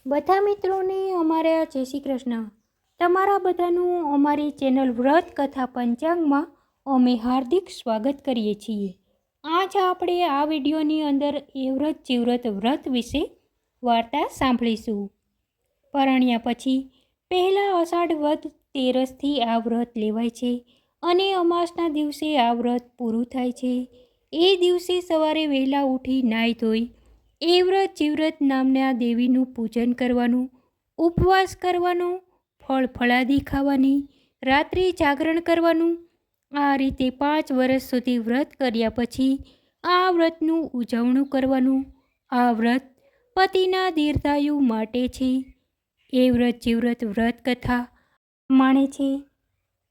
બધા મિત્રોને અમારા જય શ્રી કૃષ્ણ. તમારા બધાનું અમારી ચેનલ વ્રત કથા પંચાંગમાં અમે હાર્દિક સ્વાગત કરીએ છીએ. આજ આપણે આ વિડીયોની અંદર એ વ્રત જીવ્રત વ્રત વિશે વાર્તા સાંભળીશું. પરણ્યા પછી પહેલા અષાઢ વદ તેરસથી આ વ્રત લેવાય છે અને અમાસના દિવસે આ વ્રત પૂરું થાય છે. એ દિવસે સવારે વહેલા ઉઠી નાહી ધોઈ એ વ્રત જીવ્રત નામના દેવીનું પૂજન કરવાનું, ઉપવાસ કરવાનો, ફળ ફળાદી ખાવાની, રાત્રે જાગરણ કરવાનું. આ રીતે 5 વર્ષ સુધી વ્રત કર્યા પછી આ વ્રતનું ઉજવણું કરવાનું. આ વ્રત પતિના દીર્ઘાયુ માટે છે. એ વ્રત જીવ્રત વ્રત કથા માણે છે.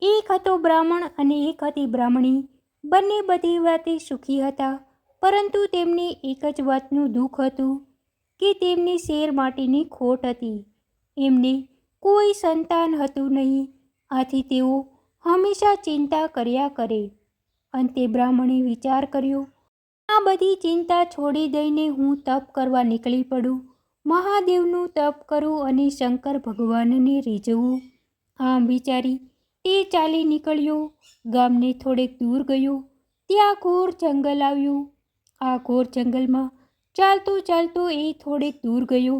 એક હતો બ્રાહ્મણ અને એક હતી બ્રાહ્મણી. બંને બધી વાતે સુખી હતા, પરંતુ તેમને એક જ વાતનું દુઃખ હતું કે તેમની શેર માટીની ખોટ હતી. એમને કોઈ સંતાન હતું નહીં. આથી તેઓ હંમેશા ચિંતા કર્યા કરે. અંતે બ્રાહ્મણે વિચાર કર્યો, આ બધી ચિંતા છોડી દઈને હું તપ કરવા નીકળી પડું. મહાદેવનું તપ કરું અને શંકર ભગવાનને રીઝવું. આમ વિચારી તે ચાલી નીકળ્યો. ગામને થોડેક દૂર ગયો. ત્યાં ઘોર જંગલ આવ્યું. આ ઘોર જંગલમાં ચાલતો ચાલતો એ થોડેક દૂર ગયો.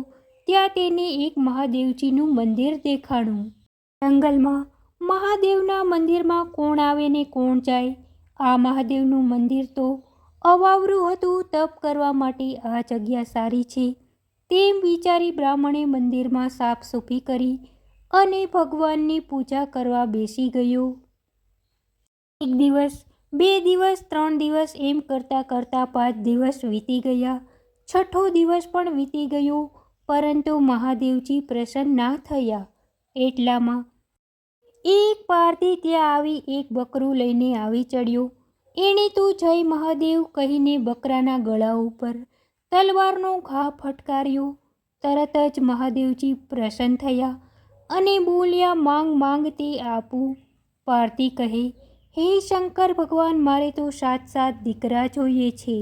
ત્યાં તેને એક મહાદેવજીનું મંદિર દેખાણું. જંગલમાં મહાદેવના મંદિરમાં કોણ આવે ને કોણ જાય. આ મહાદેવનું મંદિર તો અવાવરું હતું. તપ કરવા માટે આ જગ્યા સારી છે તેમ વિચારી બ્રાહ્મણે મંદિરમાં સાફસૂફી કરી અને ભગવાનની પૂજા કરવા બેસી ગયો. 1 દિવસ, 2 દિવસ, 3 દિવસ એમ કરતાં કરતાં 5 દિવસ વીતી ગયા. 6થો દિવસ પણ વીતી ગયો, પરંતુ મહાદેવજી પ્રસન્ન ના થયા. એટલામાં એક પારધી ત્યાં આવી એક બકરું લઈને આવી ચડ્યો. એણે તો જય મહાદેવ કહીને બકરાના ગળા ઉપર તલવારનો ઘા ફટકાર્યો. તરત જ મહાદેવજી પ્રસન્ન થયા અને બોલ્યા, માંગ માંગ તે આપું. પારધી કહે, હે શંકર ભગવાન, મારે તો 7 દીકરા જોઈએ છે.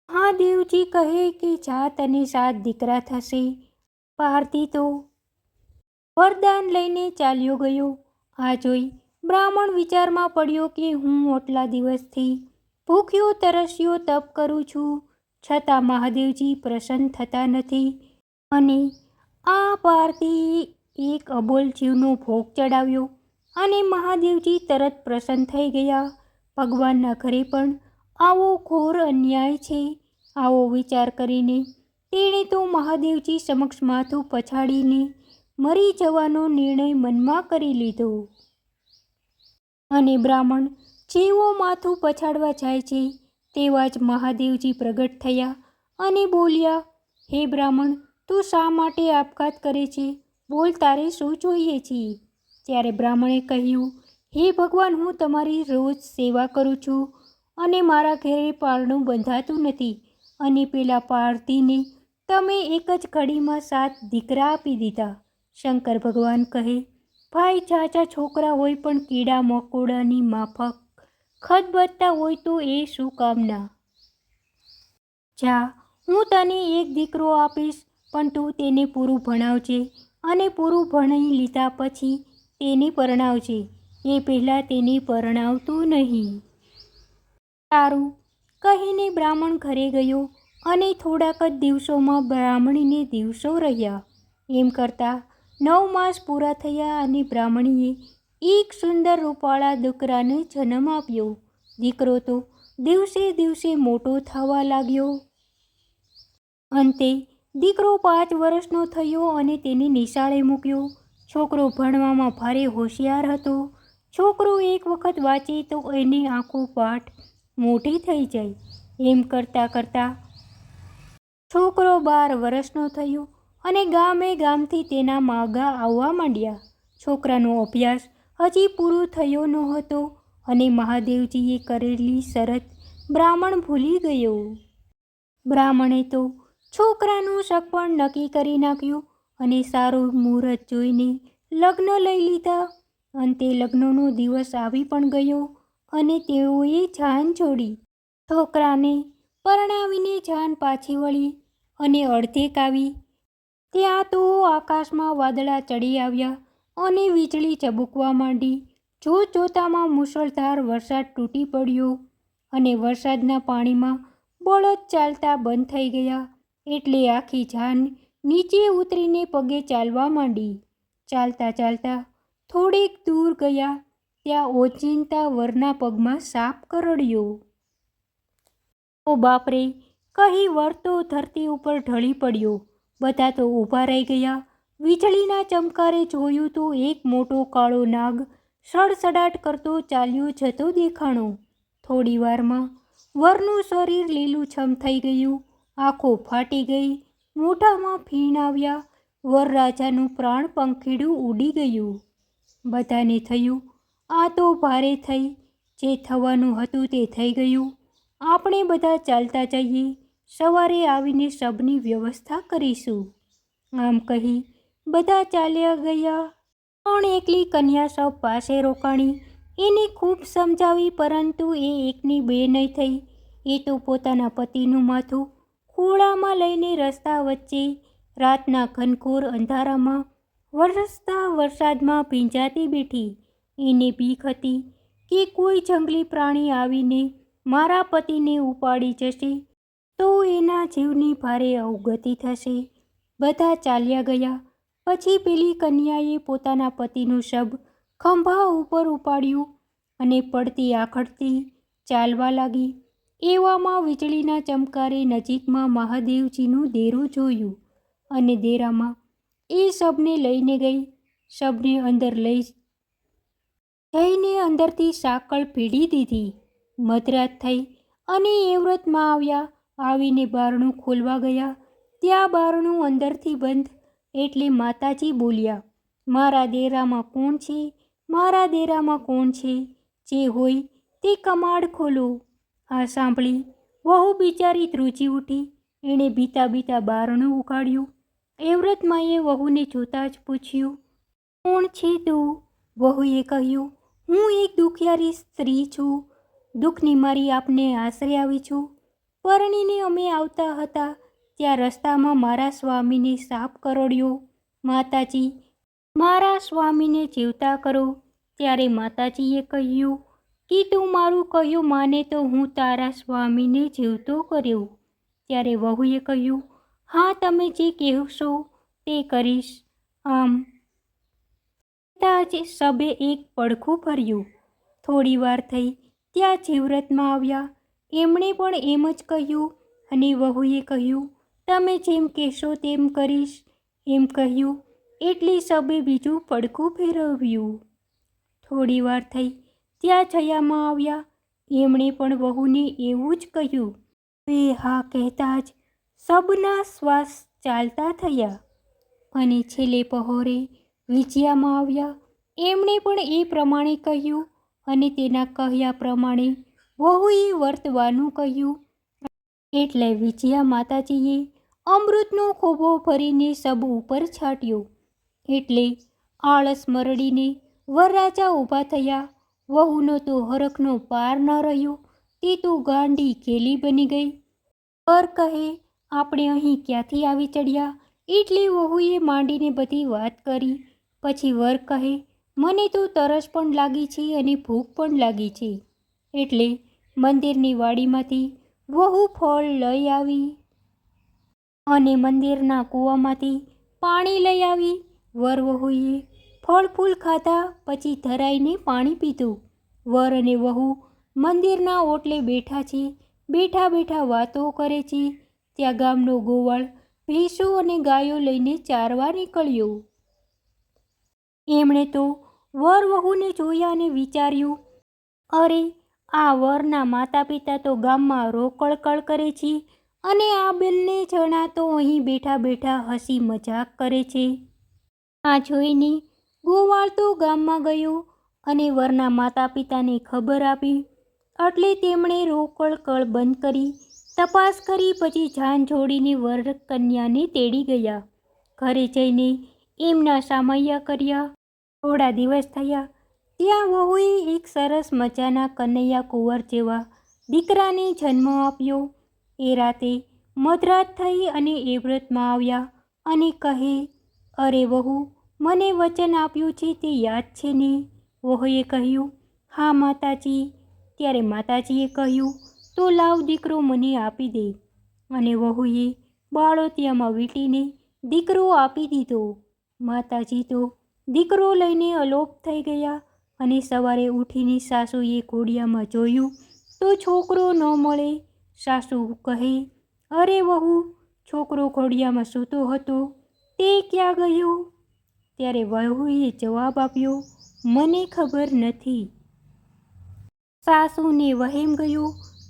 મહાદેવજી કહે કે જા, તને 7 દીકરા થશે. પારધી તો વરદાન લઈને ચાલ્યો ગયો. આ જોઈ બ્રાહ્મણ વિચારમાં પડ્યો કે હું આટલા દિવસથી ભૂખ્યો તરસ્યો તપ કરું છું, છતાં મહાદેવજી પ્રસન્ન થતા નથી. અને આ પારધીએ એક અબોલ જીવનો ભોગ ચડાવ્યો અને મહાદેવજી તરત પ્રસન્ન થઈ ગયા. ભગવાનના ઘરે પણ આવો ઘોર અન્યાય છે. આવો વિચાર કરીને તેણે તો મહાદેવજી સમક્ષ માથું પછાડીને મરી જવાનો નિર્ણય મનમાં કરી લીધો. અને બ્રાહ્મણ જેવો માથું પછાડવા જાય છે તેવા જ મહાદેવજી પ્રગટ થયા અને બોલ્યા, હે બ્રાહ્મણ, તું શા માટે આપઘાત કરે છે? બોલ, તારે શું જોઈએ છે? ત્યારે બ્રાહ્મણે કહ્યું, હે ભગવાન, હું તમારી રોજ સેવા કરું છું અને મારા ઘરે પારણું બંધાતું નથી, અને પેલા પારધીને તમે એક જ ઘડીમાં 7 દીકરા આપી દીધા. શંકર ભગવાન કહે, ભાઈ, ઝાઝા છોકરા હોય પણ કીડા મકોડાની માફક ખદબદતા હોય તો એ શું કામના? જા, હું તને એક દીકરો આપીશ, પણ તું તેને પૂરું ભણાવજે અને પૂરું ભણી લીધા પછી તેને પરણાવજે. એ પહેલાં તેને પરણાવતું નહીં. સારું કહીને બ્રાહ્મણ ઘરે ગયો અને થોડાક જ દિવસોમાં બ્રાહ્મણીને દિવસો રહ્યા. એમ કરતાં 9 માસ પૂરા થયા અને બ્રાહ્મણીએ એક સુંદર રૂપાળા દીકરાને જન્મ આપ્યો. દીકરો તો દિવસે દિવસે મોટો થવા લાગ્યો. અંતે દીકરો 5 વર્ષનો થયો અને તેને નિશાળે મૂક્યો. છોકરો ભણવામાં ભારે હોશિયાર હતો. છોકરો એક વખત વાંચે તો એની આંખો પાઠ મોટી થઈ જાય. એમ કરતાં કરતાં છોકરો 12 વર્ષનો થયો અને ગામે ગામથી તેના માગા આવવા માંડ્યા. છોકરાનો અભ્યાસ હજી પૂરો થયો નહોતો અને મહાદેવજીએ કરેલી શરત બ્રાહ્મણ ભૂલી ગયો. બ્રાહ્મણે તો છોકરાનું સગપણ નક્કી કરી નાખ્યું અને સારું મુહૂર્ત જોઈને લગ્ન લઈ લીધા. અંતે લગ્નનો દિવસ આવી પણ ગયો અને તેઓએ જાન છોડી. છોકરાને પરણાવીને જાન પાછી વળી અને અડધેક આવી. ત્યાં તો આકાશમાં વાદળા ચડી આવ્યા અને વીજળી ચબૂકવા માંડી. જોતામાં મુશળધાર વરસાદ તૂટી પડ્યો અને વરસાદના પાણીમાં બળદ ચાલતા બંધ થઈ ગયા. એટલે આખી જાન નીચે ઉતરીને પગે ચાલવા માંડી. ચાલતા ચાલતા થોડેક દૂર ગયા ત્યાં ઓચિંતા વરના પગમાં સાપ કરડ્યો. ઓ બાપરે, કહી વર તો ધરતી ઉપર ઢળી પડ્યો. બધા તો ઊભા રહી ગયા. વીજળીના ચમકારે જોયું તો એક મોટો કાળો નાગ સડસડાટ કરતો ચાલ્યો જતો દેખાણો. થોડી વારમાં વરનું શરીર લીલુંછમ થઈ ગયું, આંખો ફાટી ગઈ, મોઢામાં ફીણ આવ્યા. વરરાજાનું પ્રાણ પંખીડું ઉડી ગયું. બધાને થયું આ તો ભારે થઈ, જે થવાનું હતું તે થઈ ગયું. આપણે બધા ચાલતા જઈએ, સવારે આવીને શબની વ્યવસ્થા કરીશું. આમ કહી બધા ચાલ્યા ગયા. પણ એકલી કન્યા શબ પાસે રોકાણી. એને ખૂબ સમજાવી, પરંતુ એ એકની બે નહીં થઈ. એ તો પોતાના પતિનું માથું ખોળામાં લઈને રસ્તા વચ્ચે રાતના ઘનઘોર અંધારામાં વરસતા વરસાદમાં ભીંજાતી બેઠી. એને બીક હતી કે કોઈ જંગલી પ્રાણી આવીને મારા પતિને ઉપાડી જશે તો એના જીવની ભારે અવગતિ થશે. બધા ચાલ્યા ગયા. પછી પેલી કન્યાએ પોતાના પતિનું શબ ખંભા ઉપર ઉપાડ્યું અને પડતી આખડતી ચાલવા લાગી. એવામાં વીજળીના ચમકારે નજીકમાં મહાદેવજીનું દેરું જોયું અને દેરામાં એ શબને લઈને ગઈ. શબને અંદર લઈ જઈને અંદરથી સાંકળ ભીડી દીધી. મધરાત થઈ અને એ વ્રતમાં આવ્યા. આવીને બારણું ખોલવા ગયા ત્યાં બારણું અંદરથી બંધ. એટલે માતાજી બોલ્યા, મારા દેરામાં કોણ છે? મારા દેરામાં કોણ છે? જે હોય તે કમાડ ખોલો. આ સાંભળી વહુ બિચારી ધ્રુજી ઉઠી. એણે બીતા બીતા બારણું ઉગાડ્યું. એ વ્રતમાએ વહુને જોતાં જ પૂછ્યું, કોણ છે તું? વહુએ કહ્યું, હું એક દુખિયારી સ્ત્રી છું. દુઃખની મારી આપને આશરે આવી છું. પરણીને અમે આવતા હતા ત્યાં રસ્તામાં મારા સ્વામીને સાપ કરડ્યો. માતાજી, મારા સ્વામીને જીવતા કરો. ત્યારે માતાજીએ કહ્યું કે તું મારું કહ્યું માને તો હું તારા સ્વામીને જીવતો કર્યો. ત્યારે વહુએ કહ્યું, હા, તમે જે કહેશો તે કરીશ. આમ જ સબે એક પડખું ભર્યું. થોડી વાર થઈ ત્યાં જીવ્રતમાં આવ્યા. એમણે પણ એમ જ કહ્યું અને વહુએ કહ્યું, તમે જેમ કહેશો તેમ કરીશ. એમ કહ્યું એટલે સબે બીજું પડખું ફેરવ્યું. થોડી વાર થઈ ત્યાં જયામાં આવ્યા. એમણે પણ વહુને એવું જ કહ્યું. એ હા કહેતા જ સબના શ્વાસ ચાલતા થયા અને છેલ્લે પહોરે વિજયામાં આવ્યા. એમણે પણ એ પ્રમાણે કહ્યું અને તેના કહ્યા પ્રમાણે વહુએ વર્તવાનું કહ્યું. એટલે વિજયા માતાજીએ અમૃતનો ખોબો ભરીને સબ ઉપર છાંટ્યો. એટલે આળસ મરડીને વરરાજા ઊભા થયા. વહુનો તો હરખનો પાર ન રહ્યો. તે તો ગાંડી ઘેલી બની ગઈ. વર કહે, આપણે અહીં ક્યાંથી આવી ચડ્યા? એટલે વહુએ માંડીને બધી વાત કરી. પછી વર કહે, મને તો તરસ પણ લાગી છે અને ભૂખ પણ લાગી છે. એટલે મંદિરની વાડીમાંથી વહુ ફળ લઈ આવી અને મંદિરના કૂવામાંથી પાણી લઈ આવી. વર વહુએ ફળ ફૂલ ખાધા, પછી ધરાઈને પાણી પીધું. વર અને વહુ મંદિરના ઓટલે બેઠા છે. બેઠા બેઠા વાતો કરે છે. ત્યાં ગામનો ગોવાળ ભેંસો અને ગાયો લઈને ચારવા નીકળ્યો. એમણે તો વર વહુને જોયા અને વિચાર્યું, અરે, આ વરના માતા પિતા તો ગામમાં રોકળકળ કરે છે અને આ બંને જણા તો અહીં બેઠા બેઠા હસી મજાક કરે છે. આ જોઈને ગોવાળ તો ગામમાં ગયો અને વરના માતા પિતાને ખબર આપી. એટલે તેમણે રોકળકળ બંધ કરી તપાસ કરી. પછી જાન જોડીને વર કન્યાને તેડી ગયા. ઘરે જઈને એમના સામૈયા કર્યા. થોડા દિવસ થયા ત્યાં વહુએ એક સરસ મજાના કનૈયા કુંવર જેવા દીકરાને જન્મ આપ્યો. એ રાતે મધરાત થઈ અને એ વ્રતમાં આવ્યા અને કહે, અરે વહુ, મને વચન આપ્યું છે તે યાદ છે ને? વહુએ કહ્યું, હા માતાજી. ત્યારે માતાજીએ કહ્યું, તો લાવ દીકરો મને આપી દે. અને વહુએ બાળોતિયામાં વીંટીને દીકરો આપી દીધો. માતાજી તો દીકરો લઈને અલોપ થઈ ગયા. અને સવારે ઉઠીને સાસુએ ઘોડિયામાં જોયું તો છોકરો ન મળે. સાસુ કહે, અરે વહુ, છોકરો ઘોડિયામાં સૂતો હતો તે ક્યાં ગયો? ત્યારે વહુએ જવાબ આપ્યો, મને ખબર નથી. સાસુને વહેમ ગયો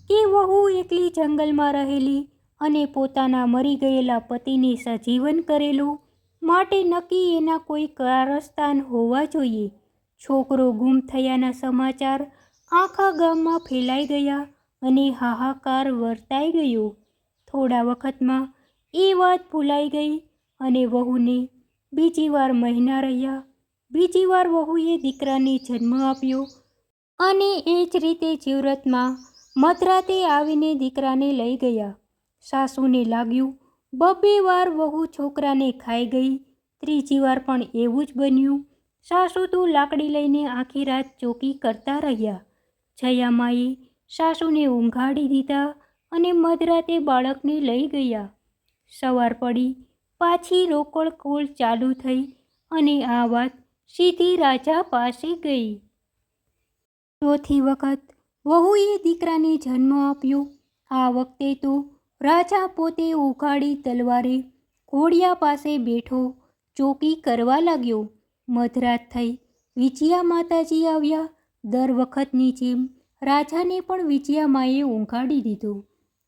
કે વહુ એકલી જંગલમાં રહેલી અને પોતાના મરી ગયેલા પતિને સજીવન કરેલું, માટે નક્કી એના કોઈ કારસ્તાન હોવા જોઈએ. છોકરો ગુમ થયાના સમાચાર આખા ગામમાં ફેલાઈ ગયા અને હાહાકાર વર્તાઈ ગયો. થોડા વખતમાં એ વાત ભૂલાઈ ગઈ અને વહુને બીજી વાર મહિના રહ્યા. બીજી વાર વહુએ દીકરાને જન્મ આપ્યો અને એ જ રીતે જીવરતમાં મધરાતે આવીને દીકરાને લઈ ગયા. સાસુને લાગ્યું બબ્બે વાર વહુ છોકરાને ખાઈ ગઈ. ત્રીજી વાર પણ એવું જ બન્યું. સાસુ તો લાકડી લઈને આખી રાત ચોકી કરતા રહ્યા. છયામાએ સાસુને ઊંઘાડી દીધા અને મધરાતે બાળકને લઈ ગયા. સવાર પડી, પાછી રોકડ કોલ ચાલુ થઈ અને આ વાત સીધી રાજા પાસે ગઈ. ચોથી વખત વહુએ દીકરાને જન્મ આપ્યો. આ વખતે તો રાજા પોતે ઉઘાડી તલવારે ઘોડિયા પાસે બેઠો ચોકી કરવા લાગ્યો. મધરાત થઈ, વિજયા માતાજી આવ્યા. દર વખતની જેમ રાજાને પણ વિજયામાએ ઊંઘાડી દીધો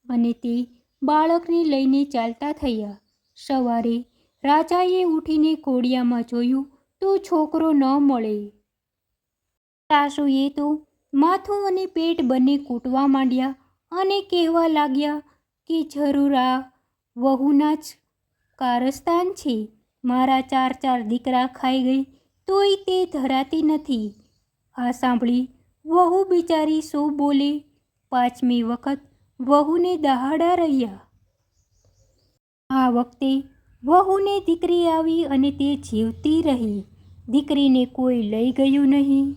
અને તે બાળકને લઈને ચાલતા થયા. સવારે રાજાએ ઉઠીને ઘોડિયામાં જોયું તો છોકરો ન મળે. સાસુએ તો માથું અને પેટ બંને કૂટવા માંડ્યા અને કહેવા લાગ્યા કે જરૂર આ વહુના જ કારસ્તાન છે. મારા 4 દીકરા ખાઈ ગઈ તોય તે ધરાતી નથી. આ સાંભળી વહુ બિચારી શું બોલે? 5મી વખત વહુને દહાડા રહ્યા. આ વખતે વહુને દીકરી આવી અને તે જીવતી રહી. દીકરીને કોઈ લઈ ગયું નહીં.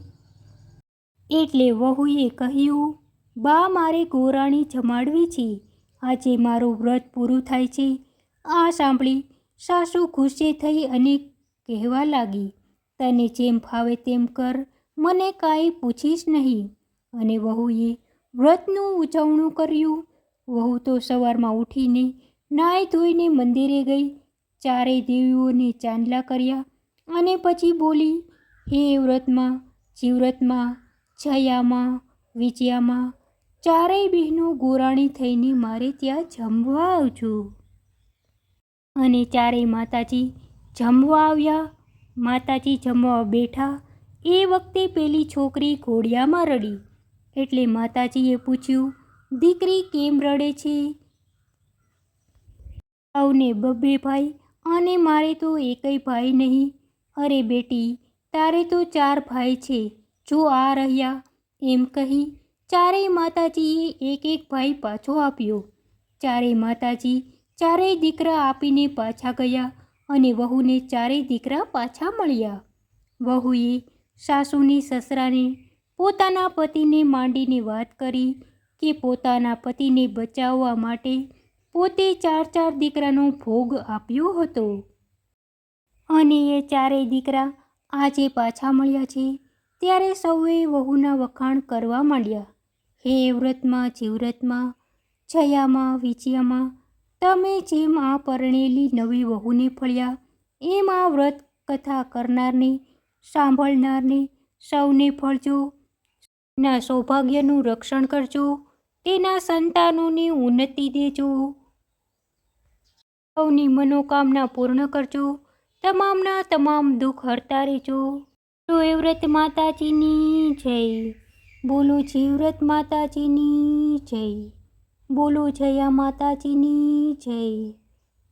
એટલે વહુએ કહ્યું, બા, મારે ગોરાણી જમાડવી છે. આજે મારું વ્રત પૂરું થાય છે. આ સાંભળી સાસુ ગુસ્સે થઈ અને કહેવા લાગી, તને જેમ ફાવે તેમ કર, મને કાંઈ પૂછીશ નહીં. અને વહુએ વ્રતનું ઉજવણું કર્યું. વહુ તો સવારમાં ઉઠીને નાહી ધોઈને મંદિરે ગઈ. 4 દેવીઓને ચાંદલા કર્યા અને પછી બોલી, હે વ્રતમાં, જીવ્રતમાં, છયામાં, વિજયામાં, 4 બહેનો ગોરાણી થઈને મારે ત્યાં જમવા આવજો. અને 4 માતાજી જમવા આવ્યા. માતાજી જમવા બેઠા એ વખતે પેલી છોકરી ઘોડિયામાં રડી. એટલે માતાજીએ પૂછ્યું, દીકરી કેમ રડે છે? સૌને 2 ભાઈ અને મારે તો એકેય ભાઈ નહીં. અરે બેટી, તારે તો 4 ભાઈ છે. જો આ રહ્યા. એમ કહી 4 માતાજીએ એક ભાઈ પાછો આપ્યો. 4 માતાજી 4 દીકરા આપીને પાછા ગયા અને વહુને 4 દીકરા પાછા મળ્યા. વહુએ સાસુને સસરાને પોતાના પતિને માંડીને વાત કરી કે પોતાના પતિને બચાવવા માટે પોતે 4 દીકરાનો ભોગ આપ્યો હતો અને એ 4 દીકરા આજે પાછા મળ્યા છે. ત્યારે સૌએ વહુના વખાણ કરવા માંડ્યા. હે વ્રતમાં, જીવ્રતમાં, છયામાં, વિજયામાં, તમે જેમ આ પરણેલી નવી વહુને ફળ્યા એમ આ વ્રત કથા કરનારને, સાંભળનારને સૌને ફળજો. ના સૌભાગ્યનું રક્ષણ કરજો. તેના સંતાનોને ઉન્નતિ દેજો. સૌની મનોકામના પૂર્ણ કરજો. તમામના તમામ દુઃખ હરતા રહેજો. બોલો એ વ્રત માતાજીની જય. બોલો જીવ્રત માતાજીની જય. બોલો જયા માતાજીની જય.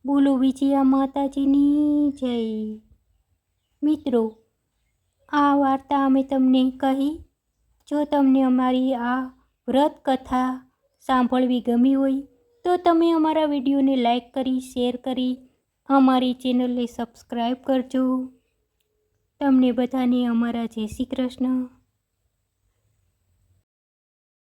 બોલો વિજયા માતાજીની જય. મિત્રો, આ વાર્તા અમે તમને કહી. જો તમને અમારી આ વ્રત કથા સાંભળવી ગમી હોય તો તમે અમારા વિડીયોને લાઈક કરી, શેર કરી અમારી ચેનલને સબસ્ક્રાઈબ કરજો. તમને બધાને અમારા જય શ્રી કૃષ્ણ.